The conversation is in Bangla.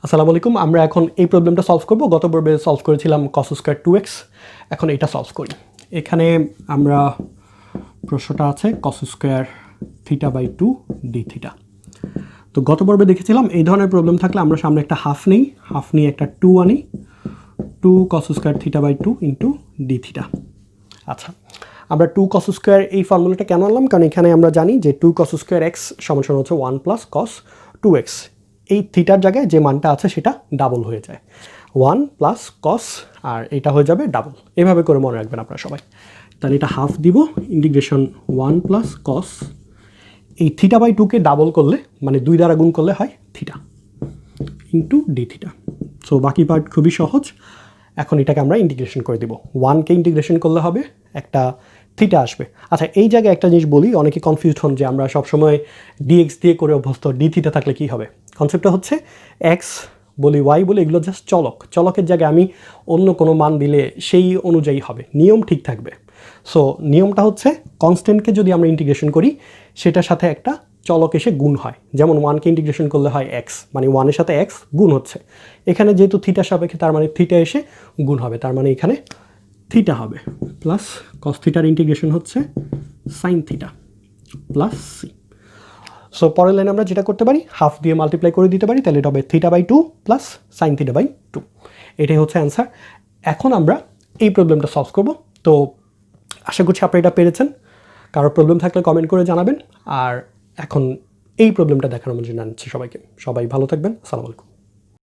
আসসালামু আলাইকুম। আমরা এখন এই প্রবলেমটা সলভ করব। গত পর্বে সলভ করেছিলাম cos স্কয়ার 2x। এখন এটা সলভ করি। এখানে আমরা প্রশ্নটা আছে cos স্কয়ার θ/2 dθ। তো গত পর্বে দেখেছিলাম এই ধরনের প্রবলেম থাকলে আমরা সামনে একটা হাফ নিই, হাফ নিয়ে একটা 2 আনি, 2 cos স্কয়ার θ/2 ইন্টু dθ। আচ্ছা, আমরা 2 cos স্কয়ার এই ফর্মুলাটা কেন আনলাম? কারণ এখানে আমরা জানি যে 2 cos স্কয়ার x সমান হচ্ছে 1 প্লাস cos 2x। এই থিটার জায়গায় যে মানটা আছে সেটা ডাবল হয়ে যায়, 1 প্লাস কস আর এটা হয়ে যাবে ডাবল। এভাবে করে মনে রাখবেন আপনারা সবাই। তাহলে এটা হাফ দিব, ইন্টিগ্রেশন 1 প্লাস কস, এই θ/2কে ডাবল করলে মানে 2 দ্বারা গুণ করলে হয় theta into D theta. So বাকি পার্ট খুবই সহজ। এখন এটাকে আমরা ইন্টিগ্রেশন করে দিব। 1কে ইন্টিগ্রেশন করলে হবে একটা থিটা আসবে। আচ্ছা, এই জায়গায় একটা জিনিস বলি, অনেকে কনফিউজড হন যে আমরা সবসময় ডিএক্স দিয়ে করে অভ্যস্ত, ডি থিটা থাকলে কী হবে। কনসেপ্টটা হচ্ছে এক্স বলি ওয়াই বলি এগুলো জাস্ট চলক, চলকের জায়গায় আমি অন্য কোনো মান দিলে সেই অনুযায়ী হবে, নিয়ম ঠিক থাকবে। সো নিয়মটা হচ্ছে কনস্ট্যান্টকে যদি আমরা ইন্টিগ্রেশন করি সেটার সাথে একটা চলক এসে গুণ হয়। যেমন 1কে ইন্টিগ্রেশন করলে হয় এক্স, মানে 1-এর সাথে এক্স গুণ হচ্ছে। এখানে যেহেতু থিটা সাপেক্ষে তার মানে থিটা এসে গুণ হবে, তার মানে এখানে থিটা হবে প্লাস কস থিটার ইন্টিগ্রেশন হচ্ছে sine theta plus C. So পরের লাইনে আমরা যেটা করতে পারি, হাফ দিয়ে মাল্টিপ্লাই করে দিতে পারি, তাহলে এটা হবে θ/2 প্লাস সাইন θ/2। এটাই হচ্ছে অ্যান্সার। এখন আমরা এই প্রবলেমটা সলভ করব। তো আশা করছি আপনারা এটা পেরেছেন। কারো প্রবলেম থাকলে কমেন্ট করে জানাবেন। আর এখন এই প্রবলেমটা দেখানোর জন্য জানাচ্ছি সবাইকে। সবাই ভালো থাকবেন। আসসালামু আলাইকুম।